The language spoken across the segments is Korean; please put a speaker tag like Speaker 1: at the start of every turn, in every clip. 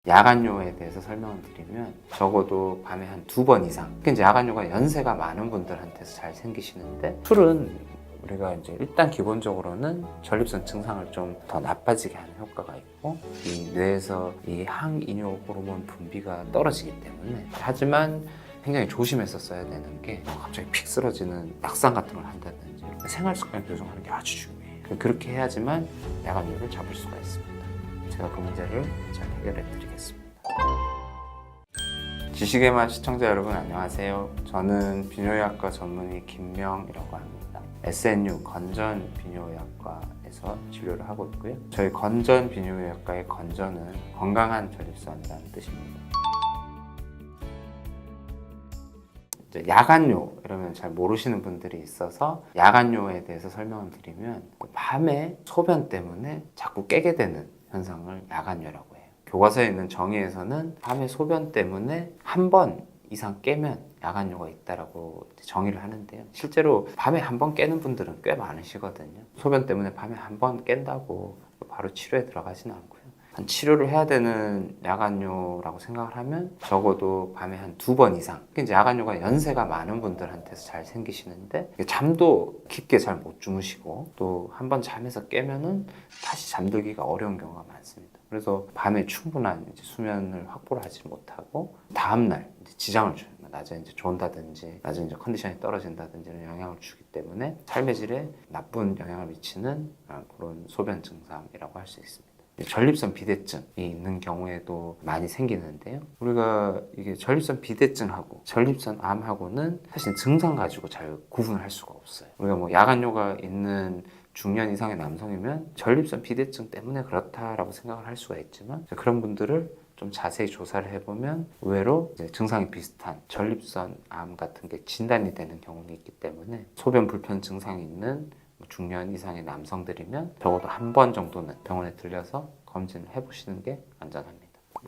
Speaker 1: 야간요에 대해서 설명을 드리면 적어도 밤에 한 2번 이상, 특히 이제 야간요가 연세가 많은 분들한테서 잘 생기시는데, 술은 우리가 이제 일단 기본적으로는 전립선 증상을 좀 더 나빠지게 하는 효과가 있고, 이 뇌에서 이 항이뇨 호르몬 분비가 떨어지기 때문에, 하지만 굉장히 조심해서 써야 되는 게 갑자기 픽 쓰러지는 낙상 같은 걸 한다든지 생활 습관 교정하는 게 아주 중요해요. 그렇게 해야지만 야간요를 잡을 수가 있습니다. 제가 그 문제를 잘 해결해 드리겠습니다. 지식의맛 시청자 여러분 안녕하세요. 저는 비뇨의학과 전문의 김명이라고 합니다. SNU 건전 비뇨의학과에서 진료를 하고 있고요. 저희 건전 비뇨의학과의 건전은 건강한 전립선이라는 뜻입니다. 야간요 이러면 잘 모르시는 분들이 있어서 야간요에 대해서 설명을 드리면, 밤에 소변 때문에 자꾸 깨게 되는 현상을 야간요라고 해요. 교과서에 있는 정의에서는 밤에 소변 때문에 한 번 이상 깨면 야간요가 있다라고 정의를 하는데요. 실제로 밤에 한 번 깨는 분들은 꽤 많으시거든요. 소변 때문에 밤에 한 번 깬다고 바로 치료에 들어가지는 않고요. 한 치료를 해야 되는 야간요라고 생각을 하면 적어도 밤에 한 2번 이상, 이제 야간요가 연세가 많은 분들한테서 잘 생기시는데, 잠도 깊게 잘 못 주무시고 또 한 번 잠에서 깨면은 다시 잠들기가 어려운 경우가 많습니다. 그래서 밤에 충분한 이제 수면을 확보를 하지 못하고 다음날 이제 지장을 줘요. 낮에 이제 존다든지 낮에 이제 컨디션이 떨어진다든지 이런 영향을 주기 때문에 삶의 질에 나쁜 영향을 미치는 그런 소변 증상이라고 할 수 있습니다. 전립선 비대증이 있는 경우에도 많이 생기는데요. 우리가 이게 전립선 비대증하고 전립선 암하고는 사실 증상 가지고 잘 구분을 할 수가 없어요. 우리가 뭐 야간요가 있는 중년 이상의 남성이면 전립선 비대증 때문에 그렇다라고 생각을 할 수가 있지만, 그런 분들을 좀 자세히 조사를 해보면 의외로 이제 증상이 비슷한 전립선 암 같은 게 진단이 되는 경우는 있기 때문에, 소변 불편 증상이 있는 중년 이상의 남성들이면 적어도 한 번 정도는 병원에 들려서 검진을 해보시는 게 안전합니다.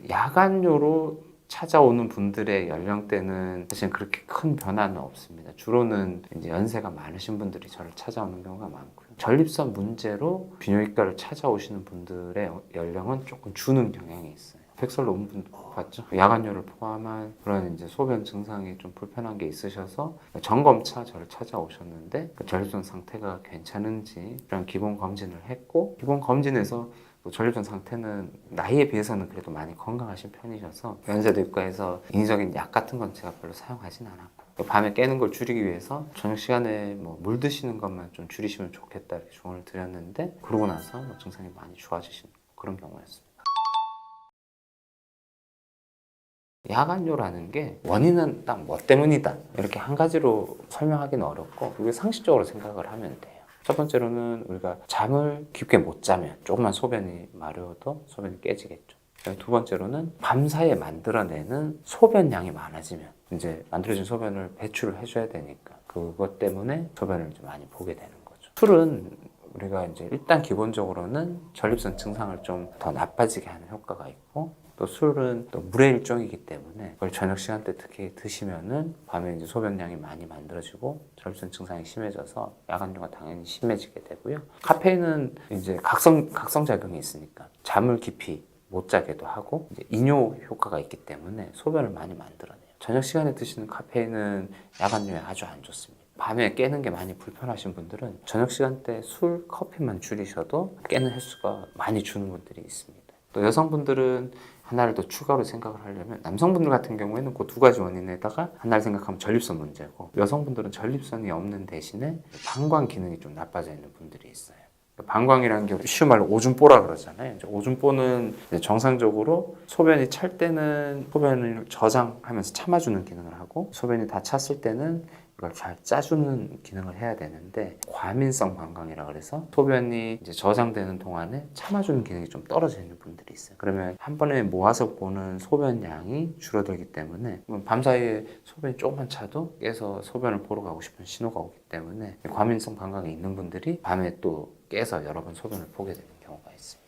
Speaker 1: 야간요로 찾아오는 분들의 연령대는 사실 그렇게 큰 변화는 없습니다. 주로는 이제 연세가 많으신 분들이 저를 찾아오는 경우가 많고요. 전립선 문제로 비뇨기과를 찾아오시는 분들의 연령은 조금 주는 경향이 있어요. 백설 논문 봤죠? 야간요를 포함한 그런 이제 소변 증상이 좀 불편한 게 있으셔서 점검차 저를 찾아오셨는데, 전립선 상태가 괜찮은지 이런 기본 검진을 했고, 기본 검진에서 또 전립선 상태는 나이에 비해서는 그래도 많이 건강하신 편이셔서 연세대과에서 인위적인 약 같은 건 제가 별로 사용하진 않았고, 밤에 깨는 걸 줄이기 위해서 저녁 시간에 뭐 물 드시는 것만 좀 줄이시면 좋겠다 이렇게 조언을 드렸는데, 그러고 나서 증상이 많이 좋아지신 그런 경우였습니다. 야간요라는 게 원인은 딱 뭐 때문이다 이렇게 한 가지로 설명하기는 어렵고, 그게 상식적으로 생각을 하면 돼요. 첫 번째로는 우리가 잠을 깊게 못 자면 조금만 소변이 마려워도 소변이 깨지겠죠. 두 번째로는 밤사이에 만들어내는 소변량이 많아지면 이제 만들어진 소변을 배출을 해줘야 되니까 그것 때문에 소변을 좀 많이 보게 되는 거죠. 술은 우리가 이제 일단 기본적으로는 전립선 증상을 좀 더 나빠지게 하는 효과가 있고, 또 술은 또 물의 일종이기 때문에 그걸 저녁 시간대 특히 드시면은 밤에 이제 소변량이 많이 만들어지고 전립선 증상이 심해져서 야간요가 당연히 심해지게 되고요. 카페인은 이제 각성 작용이 있으니까 잠을 깊이 못 자게도 하고, 이제 이뇨 효과가 있기 때문에 소변을 많이 만들어내요. 저녁 시간에 드시는 카페인은 야간요에 아주 안 좋습니다. 밤에 깨는 게 많이 불편하신 분들은 저녁 시간대 술, 커피만 줄이셔도 깨는 횟수가 많이 주는 분들이 있습니다. 또 여성분들은 하나를 더 추가로 생각을 하려면, 남성분들 같은 경우에는 그 두 가지 원인에다가 하나를 생각하면 전립선 문제고, 여성분들은 전립선이 없는 대신에 방광 기능이 좀 나빠져 있는 분들이 있어요. 방광이라는 게 쉬운 말로 오줌보라 그러잖아요. 오줌보는 정상적으로 소변이 찰 때는 소변을 저장하면서 참아주는 기능을 하고, 소변이 다 찼을 때는 이걸 잘 짜주는 기능을 해야 되는데, 과민성 방광이라 그래서 소변이 이제 저장되는 동안에 참아주는 기능이 좀 떨어져 있는 분들이 있어요. 그러면 한 번에 모아서 보는 소변량이 줄어들기 때문에 밤사이에 소변이 조금만 차도 깨서 소변을 보러 가고 싶은 신호가 오기 때문에, 과민성 방광이 있는 분들이 밤에 또 깨서 여러 번 소변을 보게 되는 경우가 있습니다.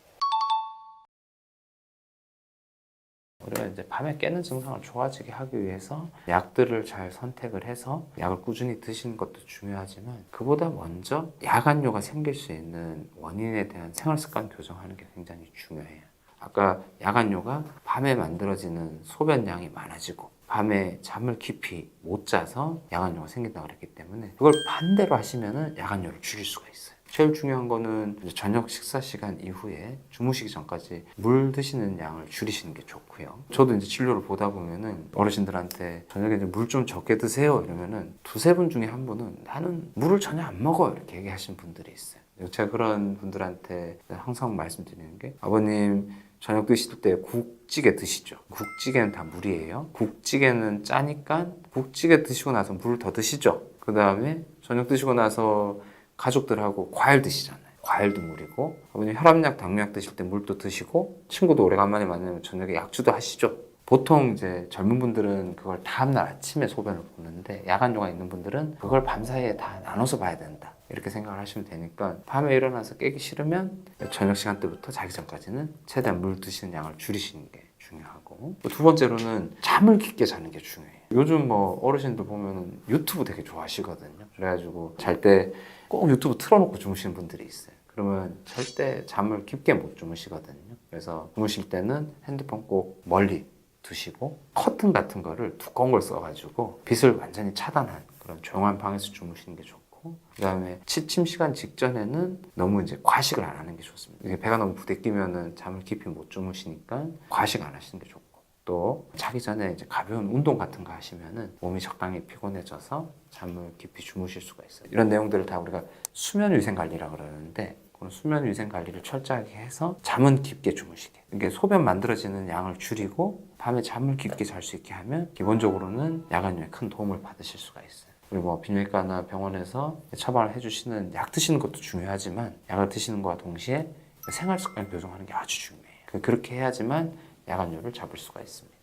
Speaker 1: 우리가 이제 밤에 깨는 증상을 좋아지게 하기 위해서 약들을 잘 선택을 해서 약을 꾸준히 드시는 것도 중요하지만, 그보다 먼저 야간요가 생길 수 있는 원인에 대한 생활 습관 교정하는 게 굉장히 중요해요. 아까 야간뇨가 밤에 만들어지는 소변량이 많아지고 밤에 잠을 깊이 못 자서 야간뇨가 생긴다고 그랬기 때문에 그걸 반대로 하시면은 야간뇨를 줄일 수가 있어요. 제일 중요한 거는 이제 저녁 식사 시간 이후에 주무시기 전까지 물 드시는 양을 줄이시는 게 좋고요. 저도 이제 진료를 보다 보면은 어르신들한테 저녁에 이제 물 좀 적게 드세요 이러면은 두세 분 중에 한 분은 나는 물을 전혀 안 먹어 이렇게 얘기하시는 분들이 있어요. 제가 그런 분들한테 항상 말씀드리는 게 아버님 저녁 드실 때 국찌개 드시죠. 국찌개는 다 물이에요. 국찌개는 짜니까 국찌개 드시고 나서 물 더 드시죠. 그 다음에 저녁 드시고 나서 가족들하고 과일 드시잖아요. 과일도 물이고 아버님 혈압약, 당뇨약 드실 때 물도 드시고 친구도 오래간만에 만나면 저녁에 약주도 하시죠. 보통 이제 젊은 분들은 그걸 다음날 아침에 소변을 보는데 야간뇨가 있는 분들은 그걸 밤사이에 다 나눠서 봐야 된다. 이렇게 생각을 하시면 되니까 밤에 일어나서 깨기 싫으면 저녁 시간대부터 자기 전까지는 최대한 물 드시는 양을 줄이시는 게 중요하고 두 번째로는 잠을 깊게 자는 게 중요해요. 요즘 뭐 어르신들 보면 유튜브 되게 좋아하시거든요. 그래가지고 잘 때 꼭 유튜브 틀어놓고 주무시는 분들이 있어요. 그러면 절대 잠을 깊게 못 주무시거든요. 그래서 주무실 때는 핸드폰 꼭 멀리 두시고 커튼 같은 거를 두꺼운 걸 써가지고 빛을 완전히 차단한 그런 조용한 방에서 주무시는 게 좋고 그 다음에 취침 시간 직전에는 너무 이제 과식을 안 하는 게 좋습니다. 이게 배가 너무 부대끼면은 잠을 깊이 못 주무시니까 과식 안 하시는 게 좋고 또 자기 전에 이제 가벼운 운동 같은 거 하시면은 몸이 적당히 피곤해져서 잠을 깊이 주무실 수가 있어요. 이런 내용들을 다 우리가 수면 위생 관리라고 그러는데 그런 수면 위생 관리를 철저하게 해서 잠은 깊게 주무시게. 이게 소변 만들어지는 양을 줄이고 밤에 잠을 깊게 잘 수 있게 하면 기본적으로는 야간뇨에 큰 도움을 받으실 수가 있어요. 그리고 뭐 비뇨기과나 병원에서 처방을 해주시는 약 드시는 것도 중요하지만 약을 드시는 것과 동시에 생활 습관 교정하는 게 아주 중요해요. 그렇게 해야지만 야간뇨를 잡을 수가 있습니다.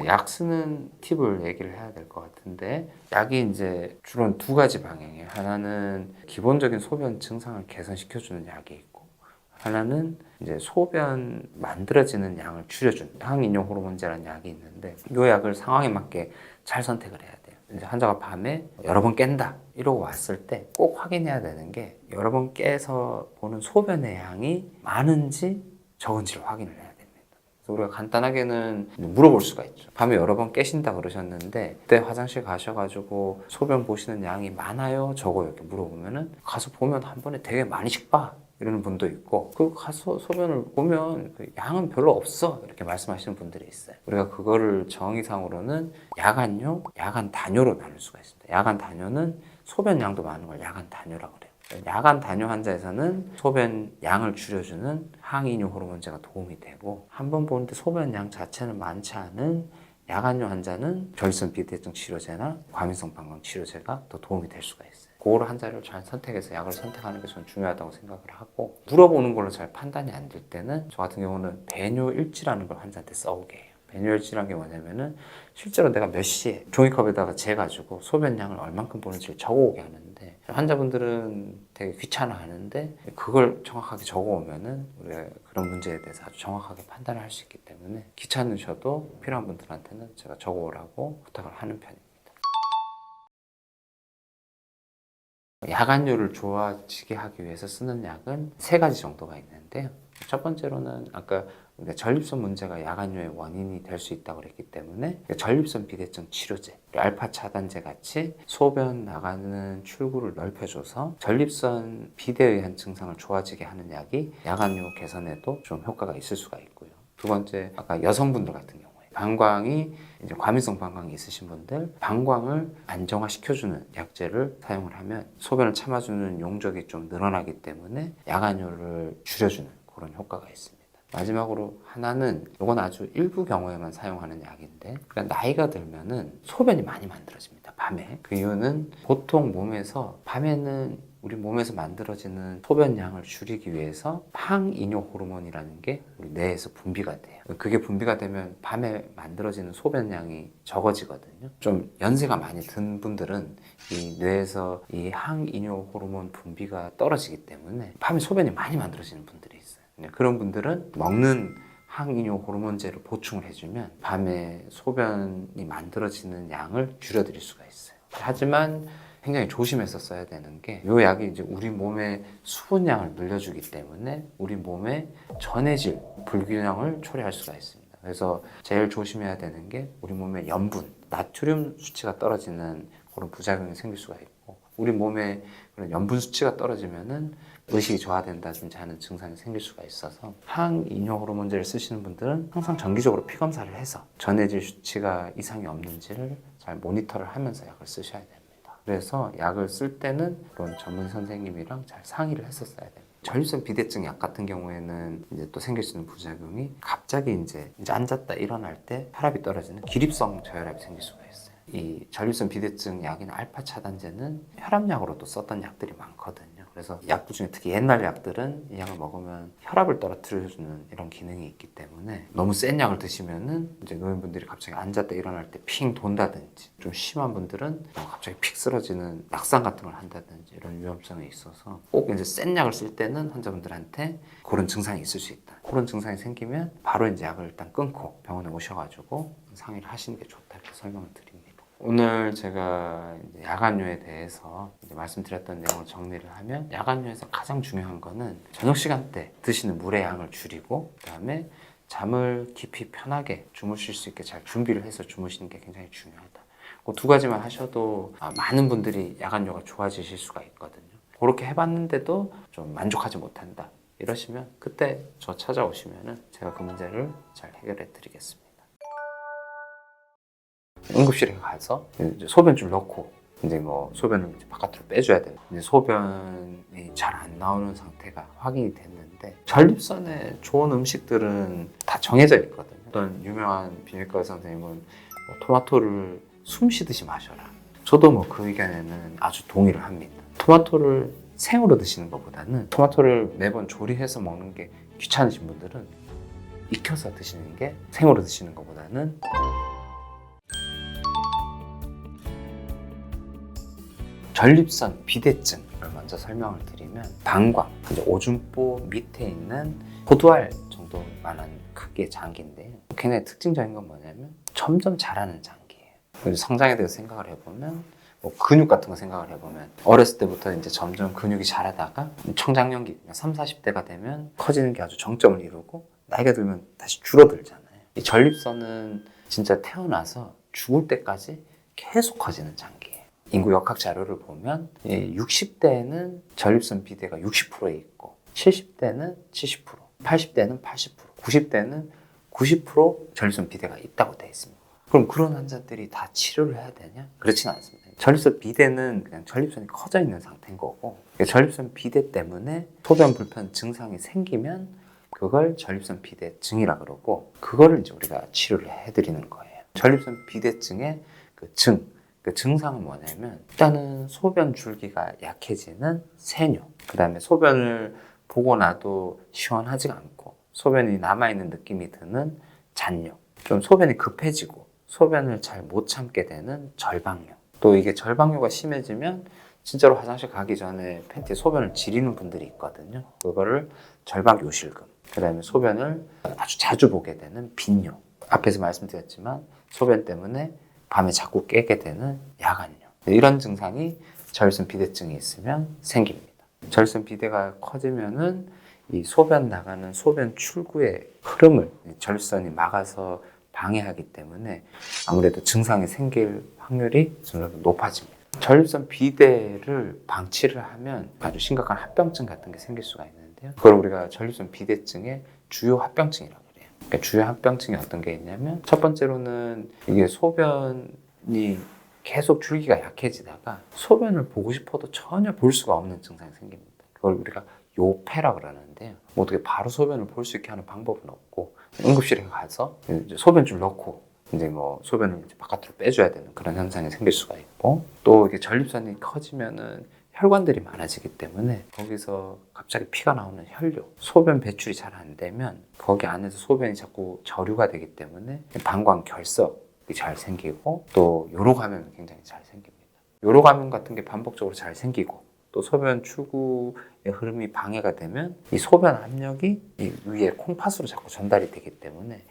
Speaker 1: 약 쓰는 팁을 얘기를 해야 될 것 같은데 약이 이제 주로 두 가지 방향이에요. 하나는 기본적인 소변 증상을 개선시켜주는 약이 있고 하나는 이제 소변 만들어지는 양을 줄여주는 항이뇨 호르몬제라는 약이 있는데 이 약을 상황에 맞게 잘 선택을 해야 돼요. 이제 환자가 밤에 여러 번 깬다 이러고 왔을 때 꼭 확인해야 되는 게 여러 번 깨서 보는 소변의 양이 많은지 적은지를 확인을 해야 돼요. 우리가 간단하게는 물어볼 수가 있죠. 밤에 여러 번 깨신다 그러셨는데 그때 화장실 가셔가지고 소변 보시는 양이 많아요? 적어요? 이렇게 물어보면은 가서 보면 한 번에 되게 많이씩 봐 이러는 분도 있고 그 가서 소변을 보면 그 양은 별로 없어 이렇게 말씀하시는 분들이 있어요. 우리가 그거를 정의상으로는 야간뇨, 야간 단뇨로 나눌 수가 있습니다. 야간 단뇨는 소변 양도 많은 걸 야간 단뇨라고 그래요. 야간 단뇨 환자에서는 소변 양을 줄여주는 항이뇨 호르몬제가 도움이 되고 한 번 보는데 소변 양 자체는 많지 않은 야간뇨 환자는 결선 비대증 치료제나 과민성 방광 치료제가 더 도움이 될 수가 있어요. 그걸 환자를 잘 선택해서 약을 선택하는 게 저는 중요하다고 생각을 하고 물어보는 걸로 잘 판단이 안 될 때는 저 같은 경우는 배뇨일지라는 걸 환자한테 써오게 해요. 배뇨일지라는 게 뭐냐면은 실제로 내가 몇 시에 종이컵에다가 재가지고 소변량을 얼만큼 보는지를 적어오게 하는데 환자분들은 되게 귀찮아하는데 그걸 정확하게 적어오면은 우리가 그런 문제에 대해서 아주 정확하게 판단을 할 수 있기 때문에 귀찮으셔도 필요한 분들한테는 제가 적어오라고 부탁을 하는 편입니다. 야간뇨를 좋아지게 하기 위해서 쓰는 약은 세 가지 정도가 있는데요. 첫 번째로는 아까 우리가 전립선 문제가 야간뇨의 원인이 될 수 있다고 그랬기 때문에 전립선 비대증 치료제, 알파 차단제 같이 소변 나가는 출구를 넓혀줘서 전립선 비대에 의한 증상을 좋아지게 하는 약이 야간뇨 개선에도 좀 효과가 있을 수가 있고요. 두 번째, 아까 여성분들 같은 경우에 방광이 이제 과민성 방광이 있으신 분들 방광을 안정화시켜주는 약제를 사용을 하면 소변을 참아주는 용적이 좀 늘어나기 때문에 야간뇨를 줄여주는 그런 효과가 있습니다. 마지막으로 하나는 이건 아주 일부 경우에만 사용하는 약인데 그러니까 나이가 들면은 소변이 많이 만들어집니다. 밤에. 그 이유는 보통 몸에서 밤에는 우리 몸에서 만들어지는 소변량을 줄이기 위해서 항이뇨 호르몬이라는 게 우리 뇌에서 분비가 돼요. 그게 분비가 되면 밤에 만들어지는 소변량이 적어지거든요. 좀 연세가 많이 든 분들은 이 뇌에서 이 항이뇨 호르몬 분비가 떨어지기 때문에 밤에 소변이 많이 만들어지는 분들이 있어요. 그런 분들은 먹는 항이뇨 호르몬제를 보충을 해주면 밤에 소변이 만들어지는 양을 줄여드릴 수가 있어요. 하지만 굉장히 조심해서 써야 되는 게 이 약이 이제 우리 몸의 수분량을 늘려주기 때문에 우리 몸의 전해질 불균형을 초래할 수가 있습니다. 그래서 제일 조심해야 되는 게 우리 몸의 염분, 나트륨 수치가 떨어지는 그런 부작용이 생길 수가 있고 우리 몸에 그런 염분 수치가 떨어지면은 의식이 저하된다든지 하는 증상이 생길 수가 있어서 항이뇨 호르몬제를 쓰시는 분들은 항상 정기적으로 피 검사를 해서 전해질 수치가 이상이 없는지를 잘 모니터를 하면서 약을 쓰셔야 됩니다. 그래서 약을 쓸 때는 그런 전문 선생님이랑 잘 상의를 했었어야 됩니다. 전립선 비대증 약 같은 경우에는 이제 또 생길 수 있는 부작용이 갑자기 이제 앉았다 일어날 때 혈압이 떨어지는 기립성 저혈압이 생길 수가 있어요. 이 전립선 비대증 약인 알파 차단제는 혈압약으로 또 썼던 약들이 많거든요. 그래서 약들 중에 특히 옛날 약들은 이 약을 먹으면 혈압을 떨어뜨려주는 이런 기능이 있기 때문에 너무 센 약을 드시면은 이제 노인분들이 갑자기 앉았다 일어날 때 핑 돈다든지 좀 심한 분들은 갑자기 픽 쓰러지는 낙상 같은 걸 한다든지 이런 위험성이 있어서 꼭 이제 센 약을 쓸 때는 환자분들한테 그런 증상이 있을 수 있다. 그런 증상이 생기면 바로 이제 약을 일단 끊고 병원에 오셔가지고 상의를 하시는 게 좋다 이렇게 설명을 드립니다. 오늘 제가 이제 야간뇨에 대해서 이제 말씀드렸던 내용을 정리를 하면 야간뇨에서 가장 중요한 거는 저녁 시간대 드시는 물의 양을 줄이고 그다음에 잠을 깊이 편하게 주무실 수 있게 잘 준비를 해서 주무시는 게 굉장히 중요하다. 그 두 가지만 하셔도 많은 분들이 야간뇨가 좋아지실 수가 있거든요. 그렇게 해봤는데도 좀 만족하지 못한다 이러시면 그때 저 찾아오시면 제가 그 문제를 잘 해결해 드리겠습니다. 응급실에 가서 이제 소변줄 넣고 이제 뭐 소변을 이제 바깥으로 빼줘야 돼요. 이제 소변이 잘 안 나오는 상태가 확인이 됐는데 전립선에 좋은 음식들은 다 정해져 있거든요. 어떤 유명한 비뇨기과 선생님은 뭐 토마토를 숨 쉬듯이 마셔라. 저도 뭐 그 의견에는 아주 동의를 합니다. 토마토를 생으로 드시는 것보다는 토마토를 매번 조리해서 먹는 게 귀찮으신 분들은 익혀서 드시는 게 생으로 드시는 것보다는 전립선 비대증을 먼저 설명을 드리면 방광, 이제 오줌보 밑에 있는 포도알 정도만한 크기의 장기인데요. 굉장히 특징적인 건 뭐냐면 점점 자라는 장기예요. 그래서 성장에 대해서 생각을 해보면 뭐 근육 같은 거 생각을 해보면 어렸을 때부터 이제 점점 근육이 자라다가 청장년기 30, 40대가 되면 커지는 게 아주 정점을 이루고 나이가 들면 다시 줄어들잖아요. 이 전립선은 진짜 태어나서 죽을 때까지 계속 커지는 장기예요. 인구 역학 자료를 보면 60대에는 전립선 비대가 60%에 있고 70대는 70%, 80대는 80%, 90대는 90% 전립선 비대가 있다고 되어 있습니다. 그럼 그런 환자들이 다 치료를 해야 되냐? 그렇지는 않습니다. 전립선 비대는 그냥 전립선이 커져 있는 상태인 거고 전립선 비대 때문에 소변 불편 증상이 생기면 그걸 전립선 비대증이라 그러고 그거를 이제 우리가 치료를 해드리는 거예요. 전립선 비대증의 그 증상은 뭐냐면 일단은 소변 줄기가 약해지는 세뇨, 그 다음에 소변을 보고 나도 시원하지가 않고 소변이 남아있는 느낌이 드는 잔뇨, 좀 소변이 급해지고 소변을 잘 못 참게 되는 절방뇨, 또 이게 절방뇨가 심해지면 진짜로 화장실 가기 전에 팬티에 소변을 지리는 분들이 있거든요. 그거를 절박요실금, 그 다음에 소변을 아주 자주 보게 되는 빈뇨, 앞에서 말씀드렸지만 소변 때문에 밤에 자꾸 깨게 되는 야간뇨, 이런 증상이 전립선 비대증이 있으면 생깁니다. 전립선 비대가 커지면은 이 소변 나가는 소변 출구의 흐름을 전립선이 막아서 방해하기 때문에 아무래도 증상이 생길 확률이 점점 높아집니다. 전립선 비대를 방치를 하면 아주 심각한 합병증 같은 게 생길 수가 있는데요. 그걸 우리가 전립선 비대증의 주요 합병증이라고 해요. 그러니까 주요 합병증이 어떤 게 있냐면 첫 번째로는 이게 소변이 계속 줄기가 약해지다가 소변을 보고 싶어도 전혀 볼 수가 없는 증상이 생깁니다. 그걸 우리가 요패라 그러는데요. 뭐 어떻게 바로 소변을 볼 수 있게 하는 방법은 없고 응급실에 가서 이제 소변줄 넣고 이제 뭐 소변을 이제 바깥으로 빼줘야 되는 그런 현상이 생길 수가 있고, 또 이게 전립선이 커지면은 혈관들이 많아지기 때문에 거기서 갑자기 피가 나오는 혈뇨, 소변 배출이 잘 안 되면 거기 안에서 소변이 자꾸 저류가 되기 때문에 방광 결석이 잘 생기고, 또 요로 감염이 굉장히 잘 생깁니다. 요로 감염 같은 게 반복적으로 잘 생기고 또 소변 출구의 흐름이 방해가 되면 이 소변 압력이 이 위에 콩팥으로 자꾸 전달이 되기 때문에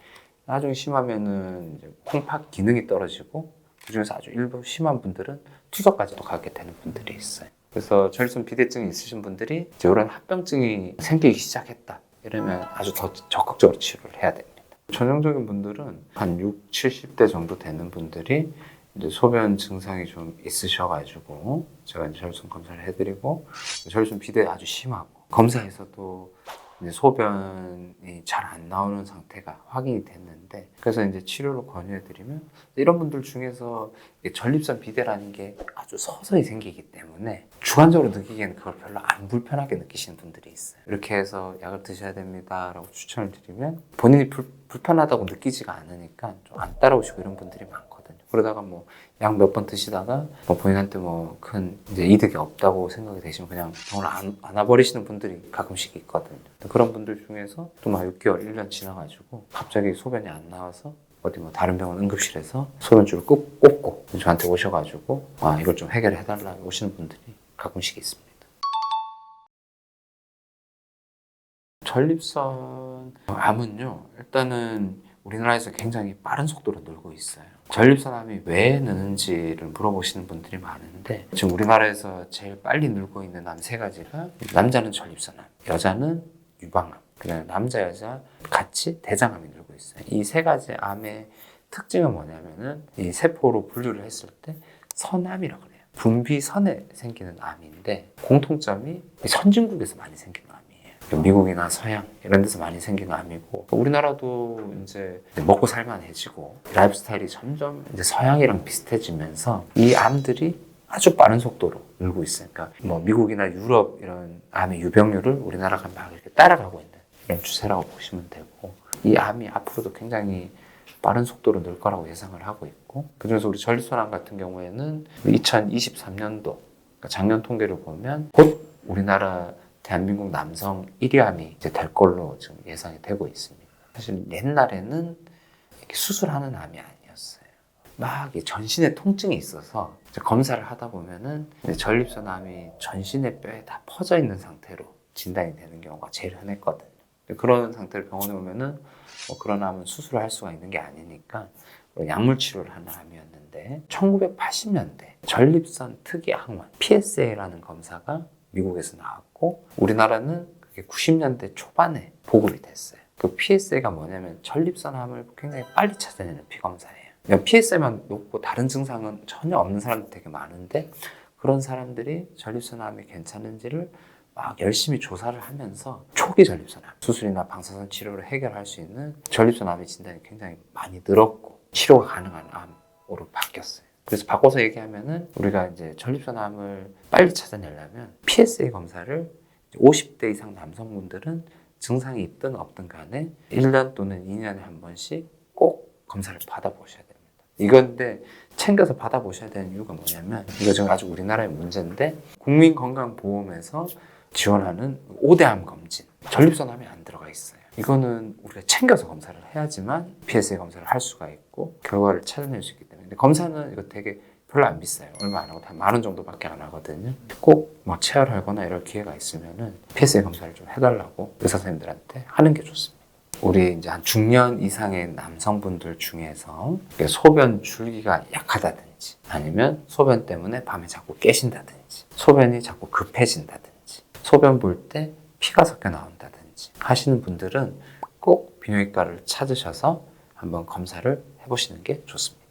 Speaker 1: 나중에 심하면은 이제 콩팥 기능이 떨어지고 그중에서 아주 일부 심한 분들은 투석까지도 가게 되는 분들이 있어요. 그래서 전립선 비대증이 있으신 분들이 이제 이런 합병증이 생기기 시작했다 이러면 아주 더 적극적으로 치료를 해야 됩니다. 전형적인 분들은 한 6, 70대 정도 되는 분들이 이제 소변 증상이 좀 있으셔가지고 제가 이제 전립선 검사를 해드리고 전립선 비대 아주 심하고 검사에서도 이제 소변이 잘 안 나오는 상태가 확인이 됐는데 그래서 이제 치료를 권유해드리면 이런 분들 중에서 전립선 비대라는 게 아주 서서히 생기기 때문에 주관적으로 느끼기에는 그걸 별로 안 불편하게 느끼시는 분들이 있어요. 이렇게 해서 약을 드셔야 됩니다 라고 추천을 드리면 본인이 불편하다고 느끼지가 않으니까 좀 안 따라오시고 이런 분들이 많거든요. 그러다가 뭐 약 몇 번 드시다가 뭐 본인한테 뭐 큰 이제 이득이 없다고 생각이 되시면 그냥 병원을 안 와버리시는 분들이 가끔씩 있거든요. 그런 분들 중에서 또 막 6개월, 1년 지나가지고 갑자기 소변이 안 나와서 어디 뭐 다른 병원 응급실에서 소변줄을 꽂고 저한테 오셔가지고 이걸 좀 해결해달라고 오시는 분들이 가끔씩 있습니다. 전립선 암은요, 일단은 우리나라에서 굉장히 빠른 속도로 늘고 있어요. 전립선암이 왜 느는지를 물어보시는 분들이 많은데 지금 우리나라에서 제일 빨리 늘고 있는 암 세 가지가 남자는 전립선암, 여자는 유방암, 그다음에 남자 여자 같이 대장암이 늘고 있어요. 이 세 가지 암의 특징은 뭐냐면은 이 세포로 분류를 했을 때 선암이라고 그래요. 분비선에 생기는 암인데 공통점이 선진국에서 많이 생기는 암이에요. 미국이나 서양 이런 데서 많이 생기는 암이고 우리나라도 이제 먹고 살만해지고 라이프 스타일이 점점 이제 서양이랑 비슷해지면서 이 암들이 아주 빠른 속도로 늘고 있어요. 그러니까 뭐 미국이나 유럽 이런 암의 유병률을 우리나라가 막 이렇게 따라가고 있는 이런 추세라고 보시면 되고 이 암이 앞으로도 굉장히 빠른 속도로 늘 거라고 예상을 하고 있고 그중에서 우리 전립선암 같은 경우에는 2023년도 그러니까 작년 통계를 보면 곧 우리나라 대한민국 남성 1위 암이 이제 될 걸로 지금 예상이 되고 있습니다. 사실 옛날에는 이렇게 수술하는 암이 아니었어요. 막 전신에 통증이 있어서 이제 검사를 하다 보면은 전립선 암이 전신의 뼈에 다 퍼져 있는 상태로 진단이 되는 경우가 제일 흔했거든요. 그런 상태로 병원에 오면은 뭐 그런 암은 수술을 할 수가 있는 게 아니니까 약물 치료를 하는 암이었는데 1980년대 전립선 특이 항원 PSA라는 검사가 미국에서 나왔고 우리나라는 그게 90년대 초반에 보급이 됐어요. 그 PSA가 뭐냐면 전립선암을 굉장히 빨리 찾아내는 피검사예요. 그냥 PSA만 놓고 다른 증상은 전혀 없는 사람들 되게 많은데 그런 사람들이 전립선암이 괜찮은지를 막 열심히 조사를 하면서 초기 전립선암 수술이나 방사선 치료를 해결할 수 있는 전립선암의 진단이 굉장히 많이 늘었고 치료가 가능한 암으로 바뀌었어요. 그래서 바꿔서 얘기하면은 우리가 이제 전립선암을 빨리 찾아내려면 PSA 검사를 50대 이상 남성분들은 증상이 있든 없든 간에 1년 또는 2년에 한 번씩 꼭 검사를 받아보셔야 됩니다. 이건데 챙겨서 받아보셔야 되는 이유가 뭐냐면 이거 지금 아주 우리나라의 문제인데 국민건강보험에서 지원하는 5대 암 검진 전립선암이 안 들어가 있어요. 이거는 우리가 챙겨서 검사를 해야지만 PSA 검사를 할 수가 있고 결과를 찾아낼 수 있기 때문에 근데 검사는 이거 되게 별로 안 비싸요. 얼마 안 하고 한 10,000원 정도밖에 안 하거든요. 꼭 뭐 체열하거나 이럴 기회가 있으면은 PSA 검사를 좀 해달라고 의사 선생님들한테 하는 게 좋습니다. 우리 이제 한 중년 이상의 남성분들 중에서 소변 줄기가 약하다든지 아니면 소변 때문에 밤에 자꾸 깨신다든지 소변이 자꾸 급해진다든지 소변 볼 때 피가 섞여 나온다든지 하시는 분들은 꼭 비뇨기과를 찾으셔서 한번 검사를 해보시는 게 좋습니다.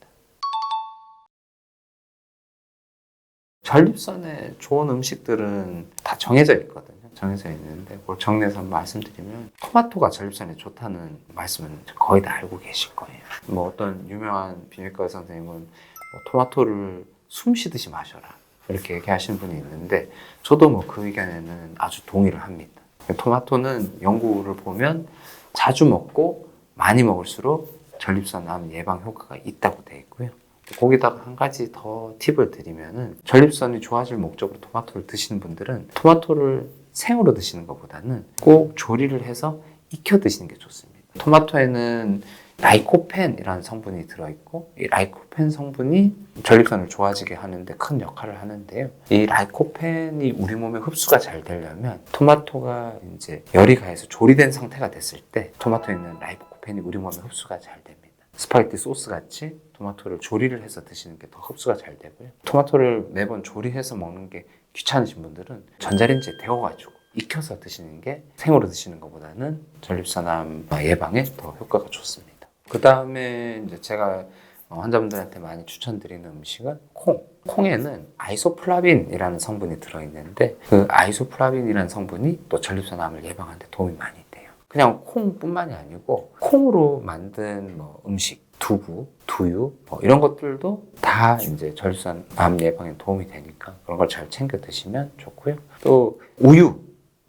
Speaker 1: 전립선에 좋은 음식들은 다 정해져 있거든요. 정해져 있는데 그걸 정리해서 말씀드리면 토마토가 전립선에 좋다는 말씀은 거의 다 알고 계실 거예요. 뭐 어떤 유명한 비뇨기과 의사 선생님은 뭐 토마토를 숨 쉬듯이 마셔라 이렇게 얘기하시는 분이 있는데 저도 뭐 그 의견에는 아주 동의를 합니다. 토마토는 연구를 보면 자주 먹고 많이 먹을수록 전립선암 예방 효과가 있다고 되어 있고요. 거기다가 한 가지 더 팁을 드리면은 전립선이 좋아질 목적으로 토마토를 드시는 분들은 토마토를 생으로 드시는 것보다는 꼭 조리를 해서 익혀 드시는 게 좋습니다. 토마토에는 라이코펜이라는 성분이 들어있고 이 라이코펜 성분이 전립선을 좋아지게 하는데 큰 역할을 하는데요. 이 라이코펜이 우리 몸에 흡수가 잘 되려면 토마토가 이제 열이 가해서 조리된 상태가 됐을 때 토마토에 있는 라이코펜이 우리 몸에 흡수가 잘 됩니다. 스파게티 소스 같이 토마토를 조리를 해서 드시는 게 더 흡수가 잘 되고요. 토마토를 매번 조리해서 먹는 게 귀찮으신 분들은 전자레인지에 데워가지고 익혀서 드시는 게 생으로 드시는 것보다는 전립선암 예방에 더 효과가 좋습니다. 그 다음에 이제 제가 환자분들한테 많이 추천드리는 음식은 콩. 콩에는 아이소플라빈이라는 성분이 들어있는데 그 아이소플라빈이라는 성분이 또 전립선암을 예방하는 데 도움이 많이 돼요. 그냥 콩뿐만이 아니고 콩으로 만든 음식, 두부, 두유 이런 것들도 다 이제 전립선암 예방에 도움이 되니까 그런 걸 잘 챙겨 드시면 좋고요. 또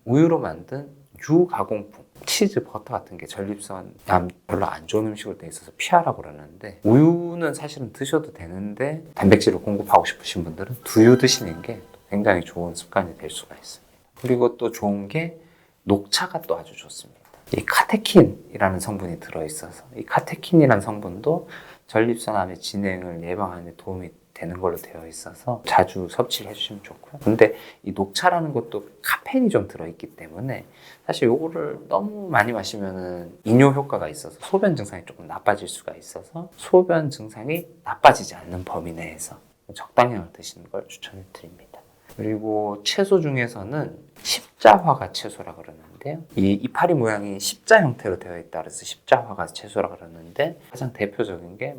Speaker 1: 우유로 만든 유가공품, 치즈, 버터 같은 게 전립선암 별로 안 좋은 음식으로 돼 있어서 피하라고 그러는데 우유는 사실은 드셔도 되는데 단백질을 공급하고 싶으신 분들은 두유 드시는 게 굉장히 좋은 습관이 될 수가 있습니다. 그리고 또 좋은 게 녹차가 또 아주 좋습니다. 이 카테킨이라는 성분이 들어있어서 이 카테킨이라는 성분도 전립선암의 진행을 예방하는 데 도움이 되는 걸로 되어 있어서 자주 섭취를 해주시면 좋고요. 근데 이 녹차라는 것도 카페인이 좀 들어있기 때문에 사실 요거를 너무 많이 마시면은 이뇨 효과가 있어서 소변 증상이 조금 나빠질 수가 있어서 소변 증상이 나빠지지 않는 범위 내에서 적당량을 드시는 걸 추천을 드립니다. 그리고 채소 중에서는 십자화가 채소라 그러는데요. 이 이파리 모양이 십자 형태로 되어 있다 그래서 십자화가 채소라 그러는데 가장 대표적인 게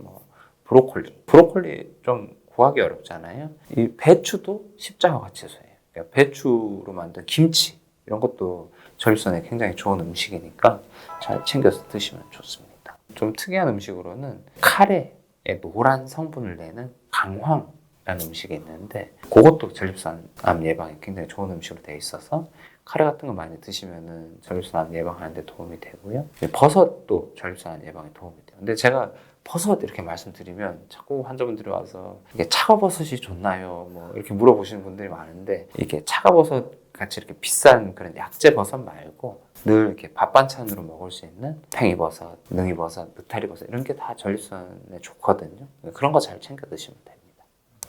Speaker 1: 브로콜리 좀 구하기 어렵잖아요. 이 배추도 십자화가 채소예요. 그러니까 배추로 만든 김치 이런 것도 전립선에 굉장히 좋은 음식이니까 잘 챙겨서 드시면 좋습니다. 좀 특이한 음식으로는 카레에 노란 성분을 내는 강황 라는 음식이 있는데 그것도 전립선암 예방에 굉장히 좋은 음식으로 되어 있어서 카레 같은 거 많이 드시면은 전립선암 예방하는 데 도움이 되고요. 버섯도 전립선암 예방에 도움이 돼요. 근데 제가 버섯 이렇게 말씀드리면 자꾸 환자분들이 와서 이게 차가버섯이 좋나요? 이렇게 물어보시는 분들이 많은데 이게 차가버섯 같이 이렇게 비싼 그런 약재 버섯 말고 늘 이렇게 밥 반찬으로 먹을 수 있는 팽이버섯, 능이버섯, 느타리버섯 이런 게 다 전립선에 좋거든요. 그런 거 잘 챙겨 드시면 돼요.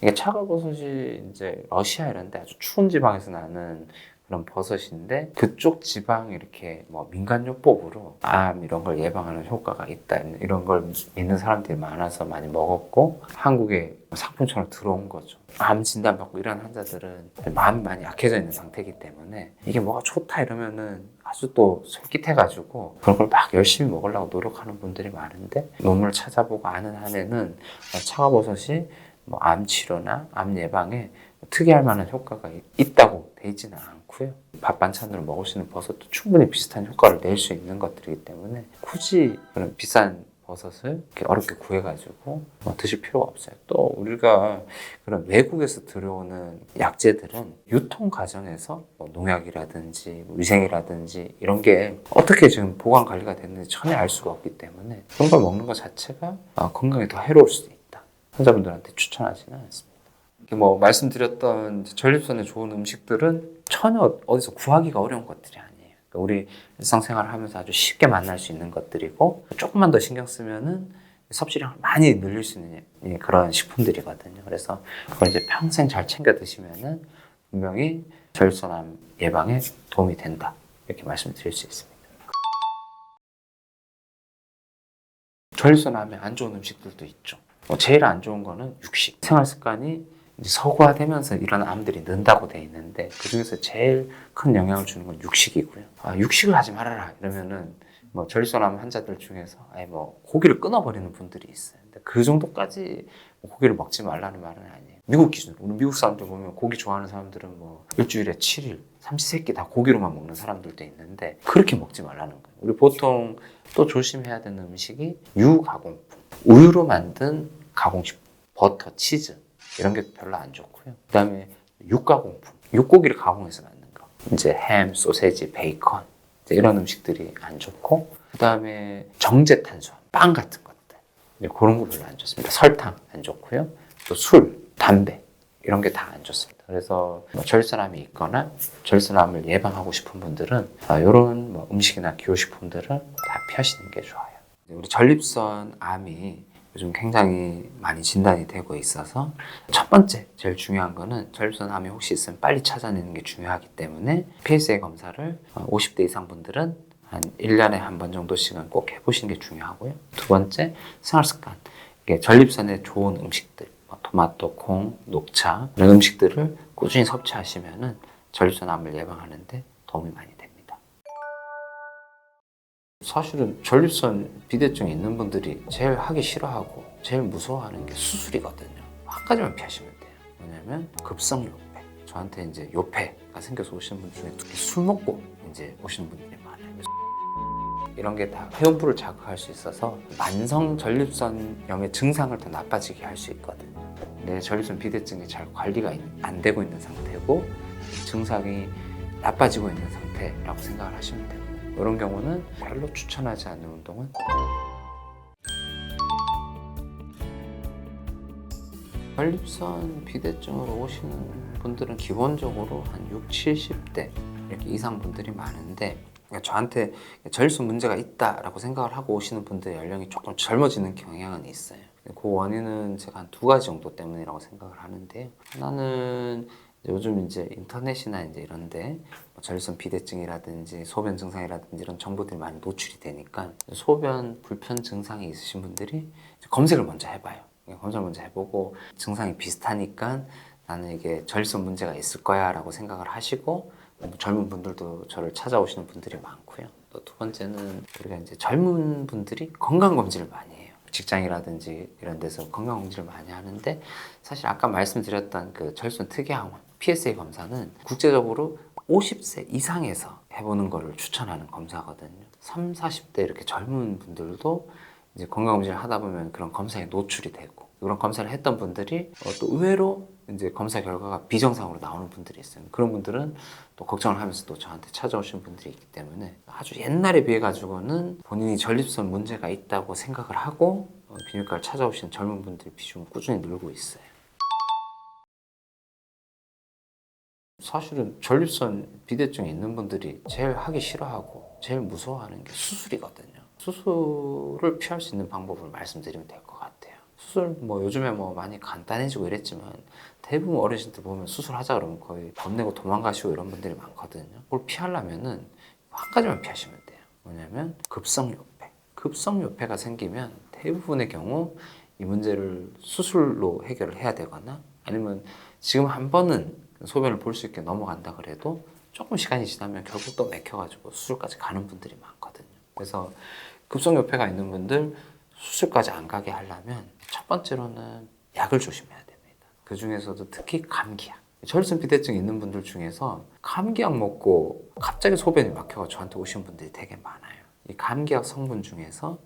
Speaker 1: 이게 차가버섯이 이제 러시아 이런 데 아주 추운 지방에서 나는 그런 버섯인데 그쪽 지방이 이렇게 민간요법으로 암 이런 걸 예방하는 효과가 있다 이런 걸 믿는 사람들이 많아서 많이 먹었고 한국에 상품처럼 들어온 거죠. 암 진단받고 이런 환자들은 마음이 많이 약해져 있는 상태이기 때문에 이게 뭐가 좋다 이러면은 아주 또 솔깃해가지고 그런 걸 막 열심히 먹으려고 노력하는 분들이 많은데 논문을 찾아보고 아는 한에는 차가버섯이 암 치료나 암 예방에 특이할 만한 효과가 있다고 돼 있지는 않고요. 밥 반찬으로 먹을 수 있는 버섯도 충분히 비슷한 효과를 낼 수 있는 것들이기 때문에 굳이 그런 비싼 버섯을 이렇게 어렵게 구해가지고 드실 필요가 없어요. 또 우리가 그런 외국에서 들어오는 약재들은 유통 과정에서 농약이라든지 위생이라든지 이런 게 어떻게 지금 보관 관리가 됐는지 전혀 알 수가 없기 때문에 그런 걸 먹는 것 자체가 건강에 더 해로울 수도 있다. 환자분들한테 추천하지는 않습니다. 말씀드렸던 전립선에 좋은 음식들은 전혀 어디서 구하기가 어려운 것들이 아니에요. 그러니까 우리 일상생활을 하면서 아주 쉽게 만날 수 있는 것들이고 조금만 더 신경 쓰면은 섭취량을 많이 늘릴 수 있는 그런 식품들이거든요. 그래서 그걸 이제 평생 잘 챙겨 드시면은 분명히 전립선암 예방에 도움이 된다. 이렇게 말씀드릴 수 있습니다. 전립선암에 안 좋은 음식들도 있죠. 제일 안 좋은 거는 육식. 생활 습관이 이제 서구화되면서 이런 암들이 는다고 돼 있는데 그 중에서 제일 큰 영향을 주는 건 육식이고요. 육식을 하지 말아라 이러면은 전립선암 환자들 중에서 고기를 끊어버리는 분들이 있어요. 근데 그 정도까지 고기를 먹지 말라는 말은 아니에요. 미국 기준으로 우리 미국 사람들 보면 고기 좋아하는 사람들은 일주일에 7일 삼시세끼 다 고기로만 먹는 사람들도 있는데 그렇게 먹지 말라는 거예요. 우리 보통 또 조심해야 되는 음식이 유가공품. 우유로 만든 가공식품, 버터, 치즈 이런 게 별로 안 좋고요. 그 다음에 육가공품, 육고기를 가공해서 만든 거. 이제 햄, 소세지, 베이컨 이런 음식들이 안 좋고 그 다음에 정제탄수화물, 빵 같은 것들 그런 거 별로 안 좋습니다. 설탕 안 좋고요. 또 술, 담배 이런 게 다 안 좋습니다. 그래서 전립선암이 있거나 전립선암을 예방하고 싶은 분들은 이런 음식이나 기호식품들을 다 피하시는 게 좋아요. 우리 전립선암이 요즘 굉장히 많이 진단이 되고 있어서 첫 번째 제일 중요한 거는 전립선암이 혹시 있으면 빨리 찾아내는 게 중요하기 때문에 PSA 검사를 50대 이상 분들은 한 1년에 한 번 정도씩은 꼭 해보시는 게 중요하고요. 두 번째, 생활습관. 이게 전립선에 좋은 음식들, 뭐 토마토, 콩, 녹차 이런 음식들을 꾸준히 섭취하시면은 전립선 암을 예방하는데 도움이 많이 됩니다. 사실은 전립선 비대증이 있는 분들이 제일 하기 싫어하고 제일 무서워하는 게 수술이거든요. 한 가지만 피하시면 돼요. 뭐냐면 급성 요폐. 저한테 이제 요폐가 생겨서 오시는 분 중에 특히 술 먹고 이제 오시는 분들이 많아요. 이런 게 다 회음부를 자극할 수 있어서 만성 전립선염의 증상을 더 나빠지게 할 수 있거든요. 내 전립선 비대증이 잘 관리가 안 되고 있는 상태고 증상이 나빠지고 있는 상태라고 생각을 하시면 됩니다. 이런 경우는 별로 추천하지 않는 운동은 전립선 비대증으로 오시는 분들은 기본적으로 한 60, 70대 이렇게 이상 분들이 많은데 저한테 전립선 문제가 있다라고 생각을 하고 오시는 분들의 연령이 조금 젊어지는 경향은 있어요. 그 원인은 제가 한 2가지 정도 때문이라고 생각을 하는데요. 하나는 요즘 이제 인터넷이나 이제 이런데 전립선 비대증이라든지 소변 증상이라든지 이런 정보들이 많이 노출이 되니까 소변 불편 증상이 있으신 분들이 검색을 먼저 해봐요. 검사를 먼저 해보고 증상이 비슷하니까 나는 이게 전립선 문제가 있을 거야 라고 생각을 하시고 젊은 분들도 저를 찾아오시는 분들이 많고요. 또 두 번째는 우리가 이제 젊은 분들이 건강검진을 많이 해요. 직장이라든지 이런 데서 건강검진을 많이 하는데 사실 아까 말씀드렸던 그 전립선 특이항원 PSA 검사는 국제적으로 50세 이상에서 해보는 거를 추천하는 검사거든요. 30, 40대 이렇게 젊은 분들도 이제 건강검진을 하다 보면 그런 검사에 노출이 되고 그런 검사를 했던 분들이 또 의외로 이제 검사 결과가 비정상으로 나오는 분들이 있어요. 그런 분들은 또 걱정을 하면서 또 저한테 찾아오시는 분들이 있기 때문에 아주 옛날에 비해 가지고는 본인이 전립선 문제가 있다고 생각을 하고 비뇨기과를 찾아오시는 젊은 분들 비중은 꾸준히 늘고 있어요. 사실은 전립선 비대증이 있는 분들이 제일 하기 싫어하고 제일 무서워하는 게 수술이거든요. 수술을 피할 수 있는 방법을 말씀드리면 될 것 같아요. 수술 뭐 요즘에 뭐 많이 간단해지고 이랬지만 대부분 어르신들 보면 수술하자 그러면 거의 돈 내고 도망가시고 이런 분들이 많거든요. 그걸 피하려면은 한 가지만 피하시면 돼요. 뭐냐면 급성 요폐. 급성 요폐가 생기면 대부분의 경우 이 문제를 수술로 해결을 해야 되거나 아니면 지금 한 번은 소변을 볼 수 있게 넘어간다 그래도 조금 시간이 지나면 결국 또 막혀가지고 수술까지 가는 분들이 많거든요. 그래서 급성요폐가 있는 분들 수술까지 안 가게 하려면 첫 번째로는 약을 조심해야 됩니다. 그 중에서도 특히 감기약. 전립선 비대증 있는 분들 중에서 감기약 먹고 갑자기 소변이 막혀서 저한테 오신 분들이 되게 많아요. 이 감기약 성분 중에서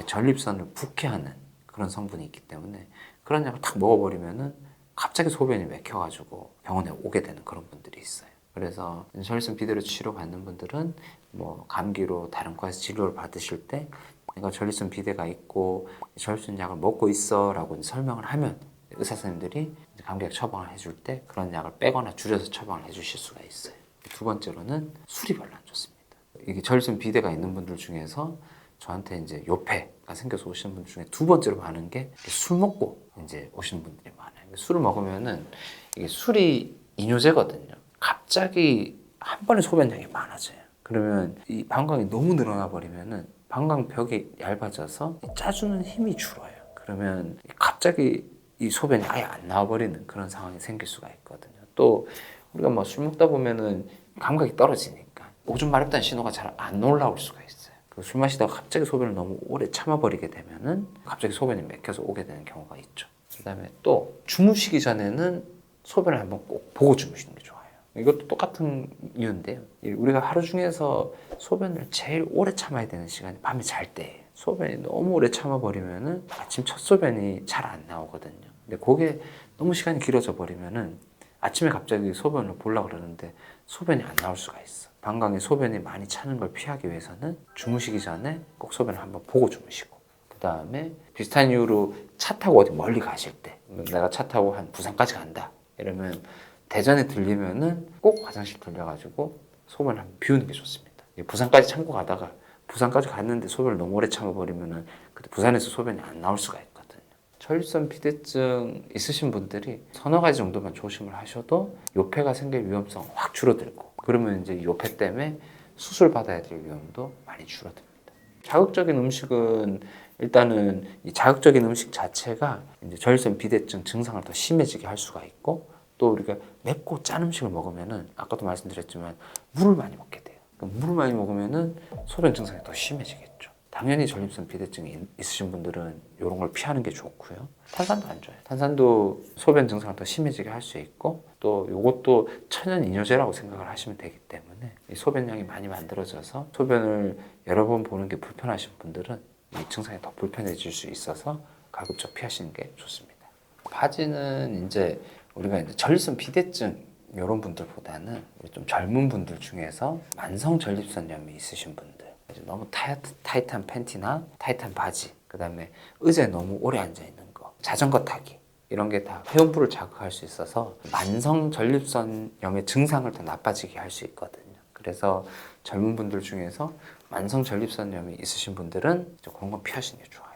Speaker 1: 전립선을 붓게 하는 그런 성분이 있기 때문에 그런 약을 딱 먹어버리면은 갑자기 소변이 막혀가지고 병원에 오게 되는 그런 분들이 있어요. 그래서 전립선 비대로 치료받는 분들은 뭐 감기로 다른 과에서 진료를 받으실 때 내가 전립선 비대가 있고 전립선 약을 먹고 있어 라고 설명을 하면 의사 선생님들이 감기약 처방을 해줄 때 그런 약을 빼거나 줄여서 처방을 해주실 수가 있어요. 두 번째로는 술이 별로 안 좋습니다. 이게 전립선 비대가 있는 분들 중에서 저한테 이제 요폐가 생겨서 오시는 분들 중에 두 번째로 하는 게 술 먹고 이제 오시는 분들이 많아요. 술을 먹으면은 이게 술이 이뇨제거든요. 갑자기 한 번에 소변량이 많아져요. 그러면 이 방광이 너무 늘어나 버리면은 방광벽이 얇아져서 짜주는 힘이 줄어요. 그러면 갑자기 이 소변이 아예 안 나와버리는 그런 상황이 생길 수가 있거든요. 또 우리가 뭐 술 먹다 보면은 감각이 떨어지니까 오줌 마렵다는 신호가 잘 안 올라올 수가 있어요. 술 마시다가 갑자기 소변을 너무 오래 참아버리게 되면은 갑자기 소변이 막혀서 오게 되는 경우가 있죠. 그 다음에 또 주무시기 전에는 소변을 한번 꼭 보고 주무시는 게 좋아요. 이것도 똑같은 이유인데요. 우리가 하루 중에서 소변을 제일 오래 참아야 되는 시간이 밤에 잘 때예요. 소변이 너무 오래 참아버리면은 아침 첫 소변이 잘 안 나오거든요. 근데 그게 너무 시간이 길어져 버리면은 아침에 갑자기 소변을 보려고 그러는데 소변이 안 나올 수가 있어. 방광에 소변이 많이 차는 걸 피하기 위해서는 주무시기 전에 꼭 소변을 한번 보고 주무시고 그 다음에 비슷한 이유로 차 타고 어디 멀리 가실 때 내가 차 타고 한 부산까지 간다 이러면 대전에 들리면은 꼭 화장실 들려가지고 소변을 한번 비우는 게 좋습니다. 부산까지 참고 가다가 부산까지 갔는데 소변을 너무 오래 참아버리면은 그때 부산에서 소변이 안 나올 수가 있거든요. 전립선 비대증 있으신 분들이 서너 가지 정도만 조심을 하셔도 요폐가 생길 위험성 확 줄어들고 그러면 이제 요폐 때문에 수술 받아야 될 위험도 많이 줄어듭니다. 자극적인 음식은 일단은 이 자극적인 음식 자체가 이제 전립선 비대증 증상을 더 심해지게 할 수가 있고, 또 우리가 맵고 짠 음식을 먹으면은 아까도 말씀드렸지만 물을 많이 먹게 돼요. 물을 많이 먹으면은 소변 증상이 더 심해지겠죠. 당연히 전립선 비대증이 있으신 분들은 이런 걸 피하는 게 좋고요. 탄산도 안 좋아요. 탄산도 소변 증상을 더 심해지게 할 수 있고, 또 이것도 천연 이뇨제라고 생각을 하시면 되기 때문에 이 소변량이 많이 만들어져서 소변을 여러 번 보는 게 불편하신 분들은 이 증상이 더 불편해질 수 있어서 가급적 피하시는 게 좋습니다. 바지는 이제 우리가 이제 전립선 비대증 이런 분들보다는 좀 젊은 분들 중에서 만성 전립선염이 있으신 분들, 너무 타이트한 팬티나 타이트한 바지, 그 다음에 의자에 너무 오래 앉아 있는 거, 자전거 타기, 이런 게 다 회음부를 자극할 수 있어서 만성 전립선염의 증상을 더 나빠지게 할 수 있거든요. 그래서 젊은 분들 중에서 만성 전립선염이 있으신 분들은 그런 건 피하시는 게 좋아요.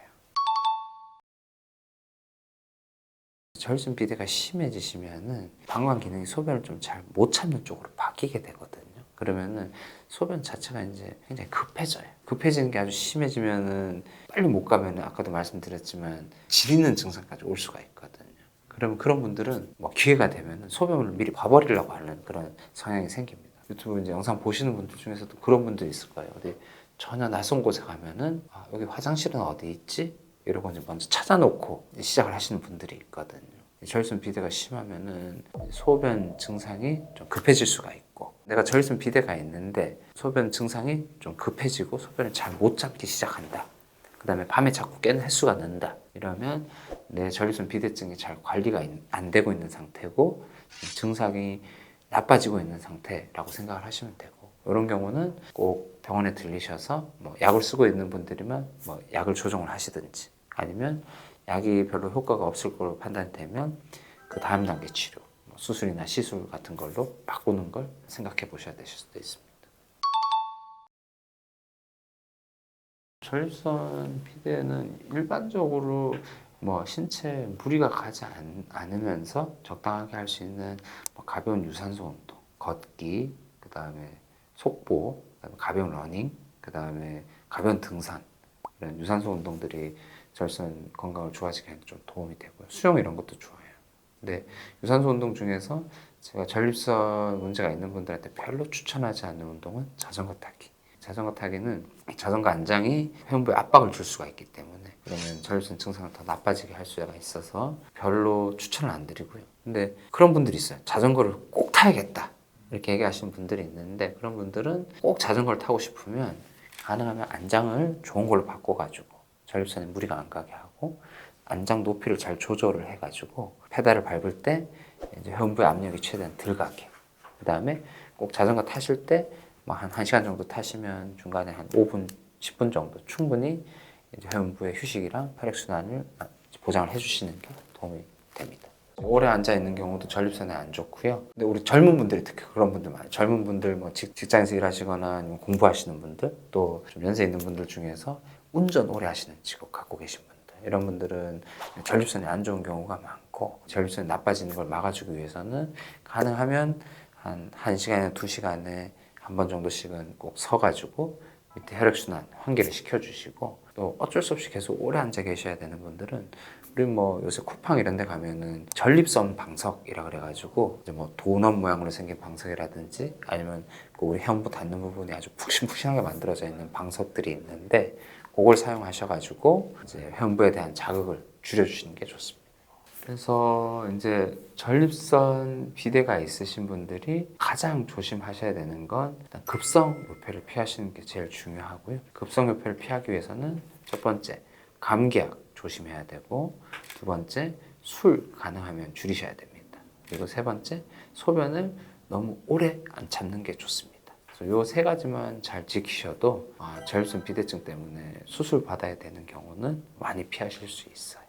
Speaker 1: 전립선 비대가 심해지시면은 방광 기능이 소변을 좀 잘 못 참는 쪽으로 바뀌게 되거든요. 그러면은 소변 자체가 이제 굉장히 급해져요. 급해지는 게 아주 심해지면은 빨리 못 가면은 아까도 말씀드렸지만 지리는 증상까지 올 수가 있거든요. 그러면 그런 분들은 뭐 기회가 되면은 소변을 미리 봐버리려고 하는 그런 성향이 생깁니다. 유튜브 이제 영상 보시는 분들 중에서도 그런 분들이 있을 거예요. 어디 전혀 낯선 곳에 가면은 여기 화장실은 어디 있지? 이러고 이제 먼저 찾아놓고 시작을 하시는 분들이 있거든요. 전립선 비대가 심하면은 소변 증상이 좀 급해질 수가 있고, 내가 전립선 비대가 있는데 소변 증상이 좀 급해지고 소변을 잘 못 잡기 시작한다. 그 다음에 밤에 자꾸 깨는 횟수가 는다. 이러면 내 전립선 비대증이 잘 관리가 안 되고 있는 상태고 증상이 나빠지고 있는 상태라고 생각을 하시면 되고, 이런 경우는 꼭 병원에 들리셔서 뭐 약을 쓰고 있는 분들이면 뭐 약을 조정을 하시든지, 아니면 약이 별로 효과가 없을 걸로 판단되면 그 다음 단계 치료, 뭐 수술이나 시술 같은 걸로 바꾸는 걸 생각해 보셔야 되실 수도 있습니다. 전립선 비대는 일반적으로 뭐 신체에 무리가 가지 않으면서 적당하게 할 수 있는 뭐 가벼운 유산소 운동, 걷기, 그 다음에 속보, 그다음에 가벼운 러닝, 그 다음에 가벼운 등산, 이런 유산소 운동들이 전립선 건강을 좋아지게 좀 도움이 되고요. 수영 이런 것도 좋아요. 근데 유산소 운동 중에서 제가 전립선 문제가 있는 분들한테 별로 추천하지 않는 운동은 자전거 타기. 자전거 타기는 자전거 안장이 회음부에 압박을 줄 수가 있기 때문에 그러면 전립선 증상을 더 나빠지게 할 수가 있어서 별로 추천을 안 드리고요. 근데 그런 분들이 있어요. 자전거를 꼭 타야겠다 이렇게 얘기하시는 분들이 있는데, 그런 분들은 꼭 자전거를 타고 싶으면 가능하면 안장을 좋은 걸로 바꿔가지고 전립선에 무리가 안 가게 하고 안장 높이를 잘 조절을 해가지고 페달을 밟을 때 이제 회음부의 압력이 최대한 덜 가게, 그 다음에 꼭 자전거 타실 때 뭐 한 1시간 정도 타시면 중간에 한 5분, 10분 정도 충분히 이제 회음부의 휴식이랑 혈액순환을 보장을 해주시는 게 도움이 됩니다. 오래 앉아 있는 경우도 전립선에 안 좋고요. 근데 우리 젊은 분들이 특히 그런 분들 많아요. 젊은 분들 뭐 직장에서 일하시거나 아니면 공부하시는 분들, 또 좀 연세 있는 분들 중에서 운전 오래 하시는 직업 갖고 계신 분들, 이런 분들은 전립선이 안 좋은 경우가 많고, 전립선이 나빠지는 걸 막아주기 위해서는 가능하면 한 1시간이나 2시간에 한 번 정도씩은 꼭 서가지고 밑에 혈액순환 환기를 시켜주시고, 또 어쩔 수 없이 계속 오래 앉아 계셔야 되는 분들은 우리 뭐 요새 쿠팡 이런 데 가면은 전립선 방석이라 그래가지고 이제 뭐 도넛 모양으로 생긴 방석이라든지 아니면 그 우리 혀부 닿는 부분이 아주 푹신푹신하게 만들어져 있는 방석들이 있는데, 그걸 사용하셔가지고 이제 혀부에 대한 자극을 줄여주시는 게 좋습니다. 그래서 이제 전립선 비대가 있으신 분들이 가장 조심하셔야 되는 건 일단 급성 요폐를 피하시는 게 제일 중요하고요. 급성 요폐를 피하기 위해서는 첫 번째, 감기약 조심해야 되고, 두 번째, 술 가능하면 줄이셔야 됩니다. 그리고 세 번째, 소변을 너무 오래 안 참는 게 좋습니다. 그래서 이 세 가지만 잘 지키셔도 전립선 비대증 때문에 수술 받아야 되는 경우는 많이 피하실 수 있어요.